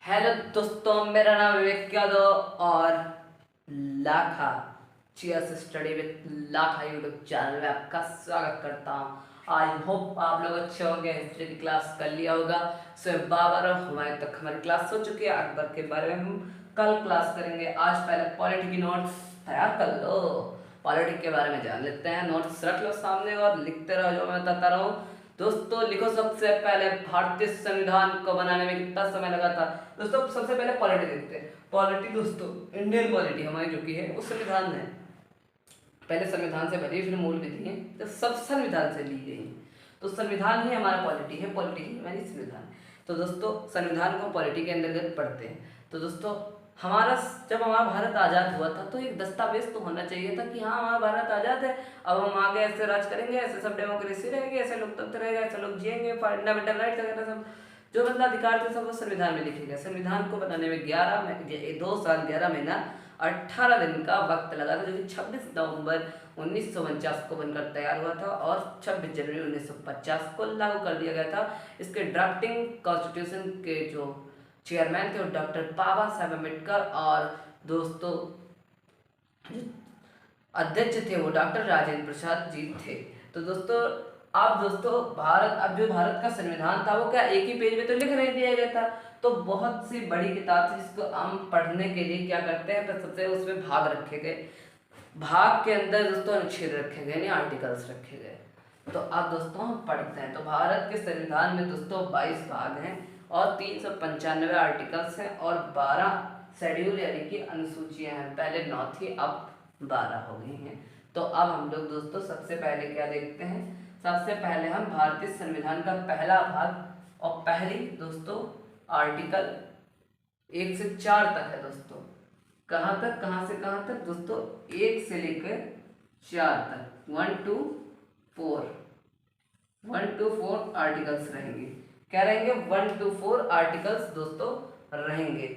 Hello दोस्तों, मेरा नाम विवेक यादव और Lakha cheers study with Lakha YouTube channel में आपका स्वागत करता हूँ। आई होप आप लोग अच्छे होंगे। हिस्ट्री की क्लास कर लिया होगा। सुबह बाबर हमारे तक हमारी क्लास हो चुकी है। अकबर के बारे में हम कल क्लास करेंगे। आज पहले पॉलिटी की नोट्स तैयार कर लो। पॉलिटिक के बारे में जान लेते हैं। नोट्स रख लो सामने और लिखते रहो जो मैं बताता रहा हूँ। दोस्तों लिखो, सबसे पहले भारतीय संविधान को बनाने में कितना समय लगा था। दोस्तों सबसे पहले पॉलिटी देखते हैं। पॉलिटी दोस्तों, इंडियन पॉलिटी हमारी जो की है वो संविधान है। पहले संविधान से बनी, फिर मूल विधि है, तो सब संविधान से ली गई है। तो संविधान ही हमारा पॉलिटी है, पॉलिटी ही हमारी संविधान। तो दोस्तों संविधान को पॉलिटी के अंतर्गत पढ़ते हैं। तो दोस्तों हमारा जब हमारा भारत आज़ाद हुआ था तो एक दस्तावेज तो होना चाहिए था कि हाँ हमारा भारत आज़ाद है, अब हम आगे ऐसे राज करेंगे, ऐसे सब डेमोक्रेसी रहेगी, ऐसे लोकतंत्र रहेगा, ऐसे लोग जिएंगे, फंडामेंटल राइट्स वगैरह सब जो मतलब अधिकार थे सब वो संविधान में लिखे गए। संविधान को बनाने में 2 साल 11 महीना 18 दिन का वक्त लगा था, जो कि 26 नवंबर 1949 को बनकर तैयार हुआ था और 26 जनवरी 1950 को लागू कर दिया गया था। इसके ड्राफ्टिंग कॉन्स्टिट्यूशन के जो चेयरमैन थे वो डॉक्टर बाबा साहेब अम्बेडकर और दोस्तों जो अध्यक्ष थे वो डॉक्टर राजेंद्र प्रसाद जी थे। तो दोस्तों अब जो भारत का संविधान था वो क्या एक ही पेज में तो लिख नहीं दिया गया था। तो बहुत सी बड़ी किताब थी जिसको हम पढ़ने के लिए क्या करते हैं, तो सबसे उसमें भाग रखे गए। भाग के अंदर दोस्तों अनुच्छेद रखे गए, यानी आर्टिकल्स रखे गए। तो अब दोस्तों हम पढ़ते हैं। तो भारत के संविधान में दोस्तों 22 भाग हैं और 395 आर्टिकल्स हैं और 12 शेड्यूल यानी कि अनुसूचियां हैं। पहले 9 थी, अब 12 हो गई हैं। तो अब हम लोग दोस्तों सबसे पहले क्या देखते हैं। सबसे पहले हम भारतीय संविधान का पहला भाग और पहली दोस्तों आर्टिकल 1 से 4 तक है दोस्तों। कहाँ तक, कहाँ से कहाँ तक दोस्तों, 1 से लेकर 4 तक, 1 to 4 आर्टिकल्स रहेंगे। क्या रहेंगे? 1 to 4 आर्टिकल्स दोस्तों रहेंगे।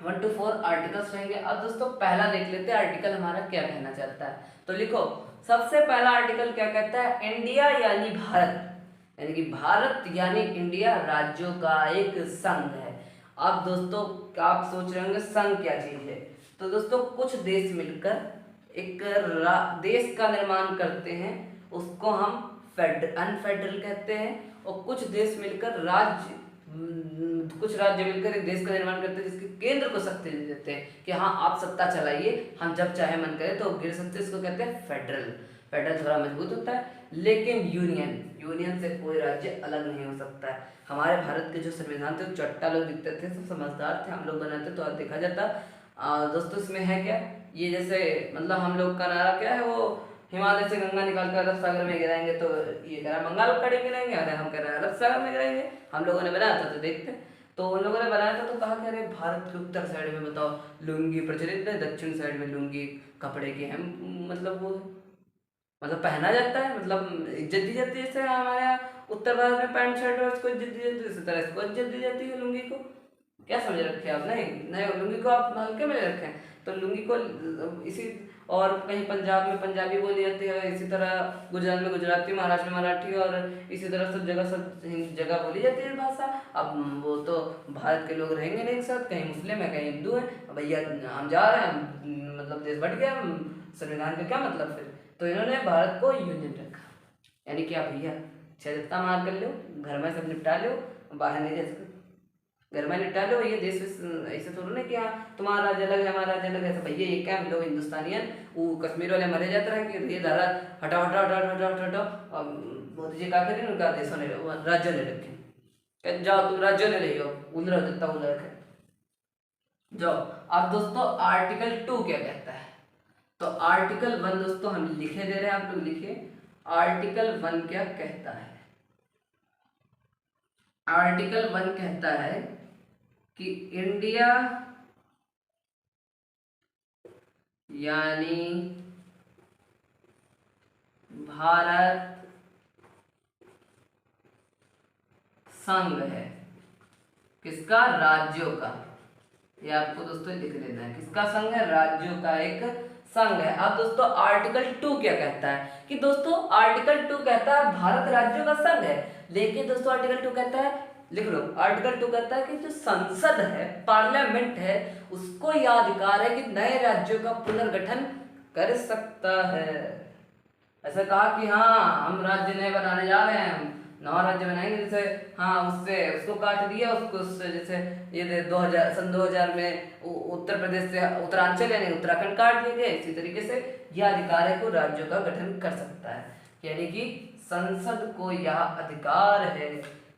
1 to 4 आर्टिकल्स रहेंगे। अब दोस्तों पहला देख लेते हैं आर्टिकल हमारा क्या कहना चाहता है। तो लिखो, सबसे पहला आर्टिकल क्या कहता है, इंडिया यानी भारत, यानी कि भारत यानी इंडिया राज्यों का एक संघ है। अब दोस्तों आप सोच रहे होंगे संघ क्या चीज है। तो दोस्तों कुछ देश मिलकर एक देश का निर्माण करते हैं, उसको हम अनफेडरल कहते हैं। और कुछ देश मिलकर कुछ राज्य मिलकर एक देश का निर्माण करते हैं जिसके केंद्र को शक्ति दे देते हैं कि हाँ आप सत्ता चलाइए, हम जब चाहे मन करे तो गिर सकते हैं। इसको कहते हैं फेडरल। फेडरल थोड़ा मजबूत होता है, लेकिन यूनियन से कोई राज्य अलग नहीं हो सकता है। हमारे भारत के जो संविधान थे वो चट्टा लोग लिखते थे, सब समझदार थे, हम लोग बनाते तो आज देखा जाता। दोस्तों इसमें है क्या, ये जैसे मतलब हम लोग का नारा क्या है, वो हिमालय से गंगा निकाल कर अरब सागर में गिराएंगे, तो ये कह रहा है बंगाल खाड़ी में गिराएंगे, अरे हम कह रहे हैं अरब सागर में गिराएंगे। हम लोगों ने बनाया था तो देखते हैं। तो उन लोगों ने बनाया था तो कहा कि अरे भारत के उत्तर साइड में बताओ लुंगी प्रचलित है, दक्षिण साइड में लुंगी कपड़े की है, मतलब वो मतलब पहना जाता है, मतलब इज्जत दी जाती है। जैसे हमारे यहाँ उत्तर भारत में पैंट शर्ट और इसको इज्जत दी जाती है, इसी तरह इसको इज्जत दी जाती है लुंगी को। क्या समझ रखे आप? नहीं नहीं, लुंगी को आप हल्के में रखें। तो लुंगी को इसी, और कहीं पंजाब में पंजाबी बोली जाती है, इसी तरह गुजरात में गुजराती, महाराष्ट्र में मराठी, और इसी तरह सब जगह बोली जाती है भाषा। अब वो तो भारत के लोग रहेंगे नहीं एक साथ, कहीं मुस्लिम है कहीं हिंदू है, भैया हम जा रहे हैं, मतलब देश बढ़ गया, संविधान का क्या मतलब फिर। तो इन्होंने भारत को यूनियन रखा, यानी कि आप भैया छह मार कर लो, घर में सब निपटा लो, बाहर नहीं जा सकते, घर में निपटा लो। ये देश ऐसे थोड़ा ना कि हाँ तुम्हारा राज्य अलग है हमारा राज्य अलग है। भैया ये क्या, हम लोग हिंदुस्तानियन, वो कश्मीर वाले मरे जाते रहे कि ये धारा हटाओ हटाओ हटाओ हटाओ हटाओ हटाओ। मोदी जी क्या करें, उनका देशों ने राज्यों ने रखे, जाओ तुम राज्यों ने ले जाओ, उधर जितना उधर रखे जाओ। अब दोस्तों आर्टिकल 2 क्या कहता है। तो आर्टिकल 1 दोस्तों हम लिखे दे रहे हैं, आप लोग लिखिए। आर्टिकल 1 क्या कहता है। आर्टिकल 1 कहता है कि इंडिया यानी भारत संघ है, किसका? राज्यों का। ये आपको दोस्तों लिख देना है, किसका संघ है? राज्यों का एक संघ है। अब दोस्तों आर्टिकल 2 क्या कहता है कि दोस्तों आर्टिकल 2 कहता है भारत राज्यों का संघ है, लेकिन दोस्तों आर्टिकल 2 कहता है लिख लो। आर्टिकल 2 कहता है कि जो संसद है, पार्लियामेंट है, उसको यह अधिकार है कि नए राज्यों का पुनर्गठन कर सकता है। ऐसा कहा कि हाँ हम राज्य नए बनाने जा रहे हैं, हम नवा राज्य बनाएंगे, जैसे हाँ उससे उसको काट दिया, उसको उससे जैसे ये 2000 में उत्तर प्रदेश से उत्तरांचल यानी उत्तराखंड काट दिए गए, इसी तरीके से यह अधिकार है कि राज्यों का गठन कर सकता है, यानी कि संसद को यह अधिकार है।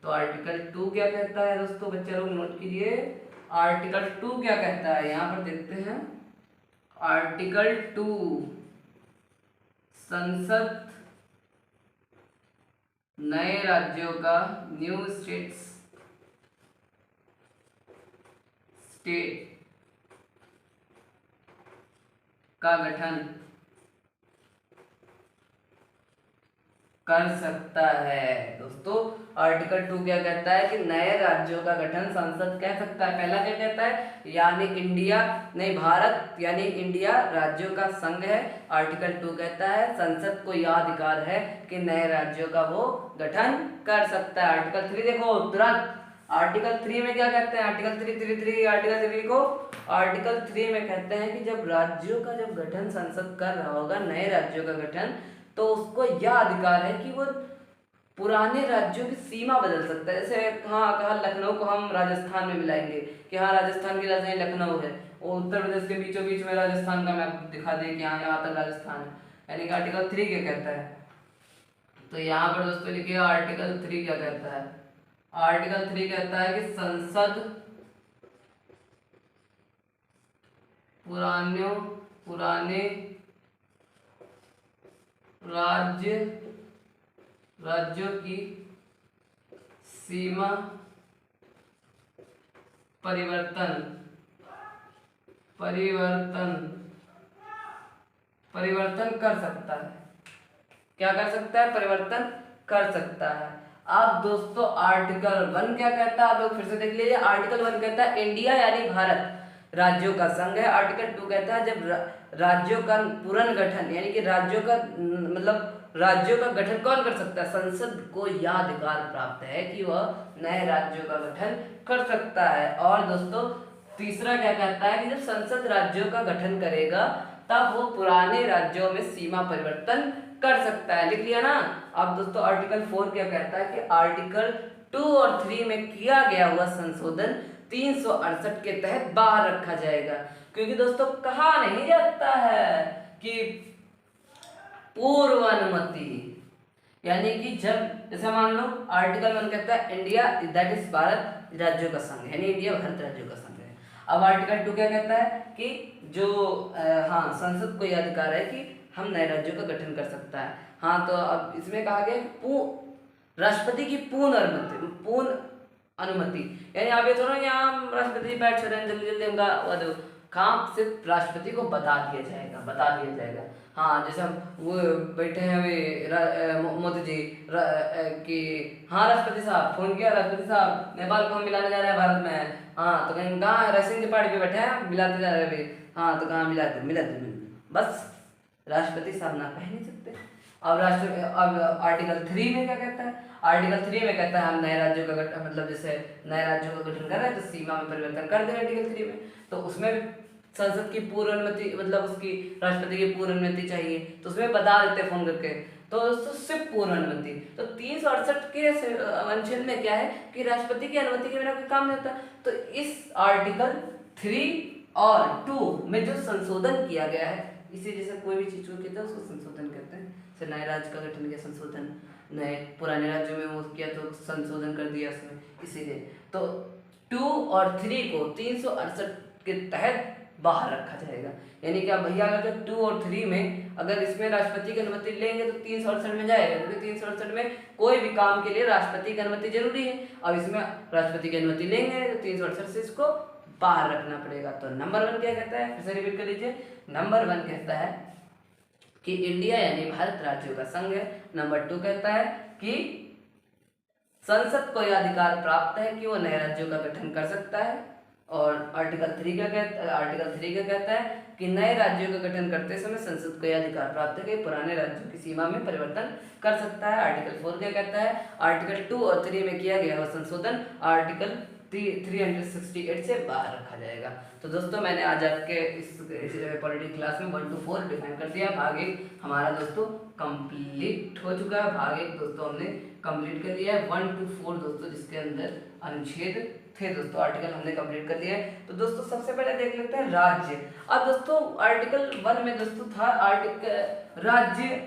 तो आर्टिकल 2 क्या कहता है दोस्तों, बच्चे लोग नोट कीजिए। आर्टिकल 2 क्या कहता है, यहाँ पर देखते हैं। आर्टिकल 2, संसद नए राज्यों का, न्यू स्टेट का गठन कर सकता है। दोस्तों आर्टिकल 2 क्या कहता है कि नए राज्यों का गठन संसद कर सकता है। पहला क्या कहता है, यानी इंडिया नहीं भारत यानी इंडिया राज्यों का संघ है। आर्टिकल 2 कहता है संसद को यह अधिकार है कि नए राज्यों का वो गठन कर सकता है। आर्टिकल 3 देखो तुरंत, आर्टिकल 3 में क्या कहते हैं, आर्टिकल 3 आर्टिकल 3 को, आर्टिकल 3 में कहते हैं कि जब राज्यों का जब गठन संसद कर रहा होगा, नए राज्यों का गठन, तो उसको यह अधिकार है कि वो पुराने राज्यों की सीमा बदल सकता है। जैसे हाँ कहा लखनऊ को हम राजस्थान में मिलाएंगे कि हाँ राजस्थान की राजधानी लखनऊ है, और उत्तर प्रदेश के बीचों बीच में राजस्थान का मैप दिखा दे कि हाँ यहाँ तक राजस्थान है, यानी कि आर्टिकल 3 क्या कहता है। तो यहाँ पर दोस्तों लिखिए आर्टिकल 3 क्या कहता है। आर्टिकल 3 कहता है कि संसद पुराने राज्यों की सीमा परिवर्तन कर सकता है। क्या कर सकता है, परिवर्तन कर सकता है। अब दोस्तों आर्टिकल 1 क्या कहता है, आप लोग फिर से देख लीजिए। आर्टिकल 1 कहता है इंडिया यानी भारत राज्यों का संघ है। आर्टिकल 2 कहता है जब राज्यों का पुनर्गठन यानी कि राज्यों का मतलब राज्यों का गठन कौन कर सकता है, संसद को यह अधिकार प्राप्त है कि वह नए राज्यों का गठन कर सकता है। और दोस्तों तीसरा क्या कहता है कि जब संसद राज्यों का गठन करेगा तब वो पुराने राज्यों में सीमा परिवर्तन कर सकता है। लिख लिया ना। अब दोस्तों आर्टिकल 4 क्या कहता है कि आर्टिकल 2 और 3 में किया गया हुआ संशोधन 368 के तहत बाहर रखा जाएगा, क्योंकि दोस्तों कहा नहीं जाता है कि पूर्व अनुमति, यानी कि जब जैसे मान लो आर्टिकल 1 कहता है इंडिया दैट इज भारत राज्यों का संघ, यानी इंडिया भारत राज्यों का संघ है। अब आर्टिकल 2 क्या कहता है कि जो हाँ संसद को यह अधिकार है कि हम नए राज्यों का गठन कर सकता है। हाँ तो अब इसमें कहा गया कि राष्ट्रपति की पूर्ण अनुमति, यानी आप ये थोड़ा यहाँ राष्ट्रपति बैठ रहे हैं जल्दी जल्दी उनका काम सिर्फ राष्ट्रपति को बता दिया जाएगा। हाँ जैसे हम वो बैठे हैं अभी मोदी जी कि हाँ राष्ट्रपति साहब फोन किया, राष्ट्रपति साहब नेपाल को हम मिलाने जा रहे हैं भारत में। हाँ तो कहीं कहाँ रेसिंग की पार्टी पे बैठे हैं, मिलाते जा रहे हैं अभी। हाँ तो कहाँ मिलाते बस राष्ट्रपति साहब ना कह नहीं सकते। अब आर्टिकल 3 में क्या कहता है, आर्टिकल 3 में कहता है हम नए राज्यों का गठन मतलब जैसे नए राज्यों का गठन कर रहे हैं तो सीमा में परिवर्तन कर दें आर्टिकल 3 में, तो उसमें भी संसद की पूर्ण अनुमति मतलब उसकी राष्ट्रपति की पूर्ण अनुमति चाहिए, तो उसमें बता देते हैं फोन करके। तो दोस्तों सिर्फ पूर्ण अनुमति, तो 368 के अनुच्छेद में क्या है कि राष्ट्रपति की अनुमति के बिना कोई काम नहीं होता। तो इस आर्टिकल 3 और 2 में जो संशोधन किया गया है, इसी जैसे कोई भी चीज को कहते हैं उसको संशोधन कहते हैं। जैसे नए राज्य का गठन किया संशोधन, नए पुराने राज्यों में वो किया तो संशोधन कर दिया उसमें, इसीलिए तो 2 और 3 को 368 के तहत बाहर रखा जाएगा। यानी कि आप भैया अगर 2 और 3 में अगर इसमें राष्ट्रपति की अनुमति लेंगे तो 368 में जाएगा, क्योंकि 368 में कोई भी काम के लिए राष्ट्रपति की अनुमति जरूरी है। अब इसमें राष्ट्रपति की अनुमति लेंगे तो 368 से इसको बाहर रखना पड़ेगा। तो नंबर 1 क्या कहता है, फिर से रिपीट कर लीजिए। नंबर 1 कहता है कि इंडिया यानी भारत राज्यों का संघ है। नंबर 2 कहता है कि संसद को यह अधिकार प्राप्त है कि वो नए राज्यों का गठन कर सकता है। और आर्टिकल 3 क्या कहता है? आर्टिकल 3 क्या कहता है कि नए राज्यों का गठन करते समय संसद को यह अधिकार प्राप्त है कि पुराने राज्यों की सीमा में परिवर्तन कर सकता है। आर्टिकल 4 क्या कहता है? आर्टिकल 2 और 3 में किया गया वह संशोधन आर्टिकल 368 से बाहर रखा जाएगा। तो दोस्तों मैंने आज आपके इस पॉलिटिक्स क्लास में 1 to 4 डिफाइन कर दिया। भाग 1 हमारा दोस्तों कंप्लीट हो चुका है। भाग 1 दोस्तों हमने कंप्लीट कर लिया है। 1 to 4 दोस्तों जिसके अंदर अनुच्छेद थे दोस्तों, आर्टिकल हमने कंप्लीट कर लिया है। तो दोस्तों सबसे पहले देख लेते हैं राज्य। अब दोस्तों आर्टिकल 1 में दोस्तों था आर्टिकल राज्य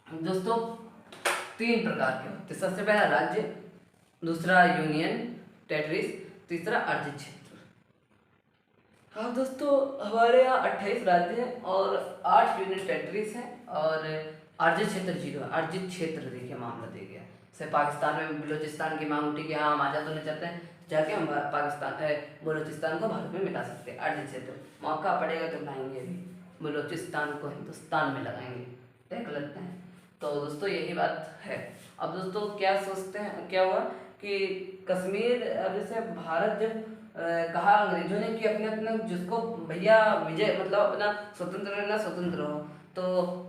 दोस्तों 3 प्रकार के होते। सबसे पहला राज्य, दूसरा यूनियन टेरिटरीज, तीसरा अर्जित क्षेत्र। हाँ दोस्तों हमारे यहाँ 28 राज्य हैं और 8 यूनियन टेरिटरीज हैं और अर्जित क्षेत्र 0 है। अर्जित क्षेत्र देखिए मामला दे गया से पाकिस्तान में बलूचिस्तान की मांग उठी कि हाँ हम आज़ाद होना चाहते हैं, जाके हम पाकिस्तान बलूचिस्तान को भारत में मिला सकते हैं। अर्जित क्षेत्र मौका पड़ेगा तो लाएंगे भी, बलूचिस्तान को हिंदुस्तान में लगाएंगे, देख लेते हैं। तो दोस्तों यही बात है। अब दोस्तों क्या सोचते हैं, क्या हुआ कि कश्मीर अब जैसे भारत जब कहा अंग्रेजों ने कि अपने अपने जिसको भैया विजय मतलब अपना स्वतंत्र रहना स्वतंत्र हो, तो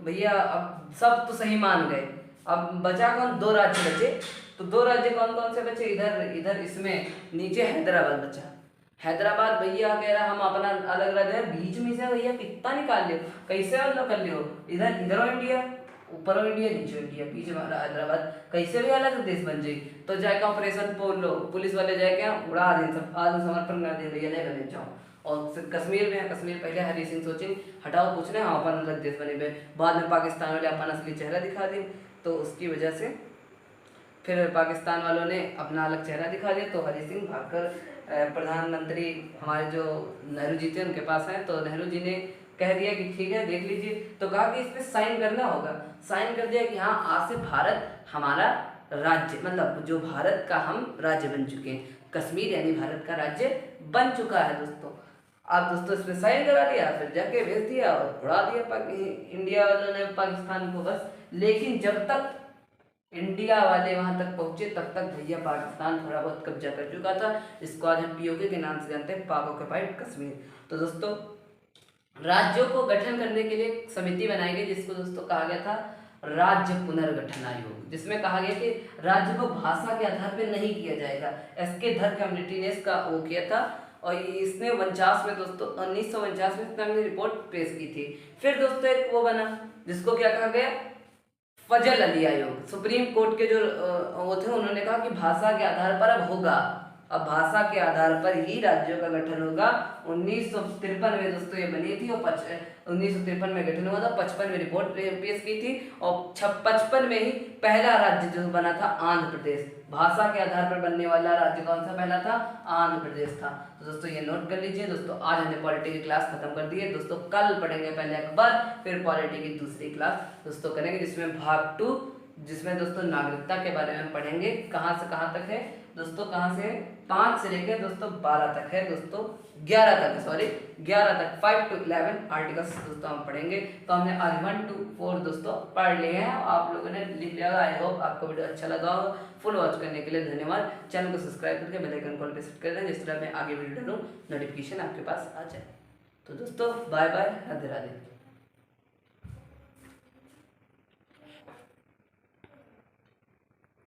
भैया अब सब तो सही मान गए। अब बचा कौन? 2 राज्य बचे। तो 2 राज्य कौन कौन से बचे? इधर इसमें नीचे हैदराबाद बचा। हैदराबाद भैया कह रहा हम अपना अलग राज्य है, बीच में से भैया कितना निकाल लियो, कैसे अलग कर लियो, इधर इंडिया, ऊपर इंडिया, नीचे इंडिया, बीच में हैदराबाद, कैसे भी अलग देश बन जाए। तो जाके ऑपरेशन पोलो पुलिस वाले जाके उड़ा दें, सब आत्मसमर्पण कर दे भैया, नहीं करने जाओ। और कश्मीर में है, कश्मीर पहले हरी सिंह सोचे हटाओ कुछ नहीं, हम अपन अलग देश बने हुए, बाद में पाकिस्तान वाले अपन असली चेहरा दिखा दें। तो उसकी वजह से फिर पाकिस्तान वालों ने अपना अलग चेहरा दिखा दिया। तो हरी सिंह भागकर प्रधानमंत्री हमारे जो नेहरू जी थे उनके पास आए। तो नेहरू जी ने कह दिया कि ठीक है देख लीजिए। तो कहा कि इस पर साइन करना होगा। साइन कर दिया कि हाँ आज से भारत हमारा राज्य, मतलब जो भारत का हम राज्य बन चुके हैं, कश्मीर यानी भारत का राज्य बन चुका है दोस्तों। आप दोस्तों इस पर साइन करा लिया, फिर जाके भेज दिया और उड़ा दिया इंडिया वालों ने पाकिस्तान को बस। लेकिन जब तक इंडिया वाले वहां तक पहुंचे तब तक भैया पाकिस्तान थोड़ा बहुत कब्जा कर चुका था, जिसको आज हम पीओके के नाम से जानते हैं, पाक ऑक्युपाइड कश्मीर। तो दोस्तों राज्यों को गठन करने के लिए एक समिति बनाई गई जिसको दोस्तों कहा गया था राज्य पुनर्गठन आयोग, जिसमें कहा गया कि राज्य को भाषा के आधार पर नहीं किया जाएगा। एसके धर कम्युनिटी ने इसका वो किया था और इसने 49 में दोस्तों 1949 में इसने रिपोर्ट पेश की थी। फिर दोस्तों एक वो बना जिसको क्या कहा गया, फजल अली आयोग। सुप्रीम कोर्ट के जो वो थे उन्होंने कहा कि भाषा के आधार पर अब होगा, अब भाषा के आधार पर ही राज्यों का गठन होगा। 1953 में दोस्तों ये बनी थी और 1953 में गठन हुआ था, 55 में रिपोर्ट पेश की थी और 55 में ही पहला राज्य जो बना था आंध्र प्रदेश। भाषा के आधार पर बनने वाला राज्य कौन सा पहला था? आंध्र प्रदेश था। तो दोस्तों ये नोट कर लीजिए। दोस्तों आज हमने पॉलिटी की क्लास खत्म कर दी है दोस्तों। कल पढ़ेंगे पहले अखबार, फिर पॉलिटी की दूसरी क्लास दोस्तों करेंगे, जिसमें भाग 2 जिसमें दोस्तों नागरिकता के बारे में पढ़ेंगे। कहाँ से कहाँ तक है दोस्तों? कहाँ से 5 से लेकर दोस्तों 12 तक है दोस्तों, 11 तक, सॉरी 11 तक, 5 to 11 आर्टिकल्स दोस्तों हम पढ़ेंगे। तो हमने आज 1 to 4 दोस्तों पढ़ लिए हैं, आप लोगों ने लिख लिया। आई होप आपको वीडियो अच्छा लगा हो। फुल वॉच करने के लिए धन्यवाद। चैनल को सब्सक्राइब करके बेल आइकन कॉल पे सेट कर दें, जिस तरह मैं आगे वीडियो डालूं नोटिफिकेशन आपके पास आ जाए। तो दोस्तों बाय बाय, राधे राधे।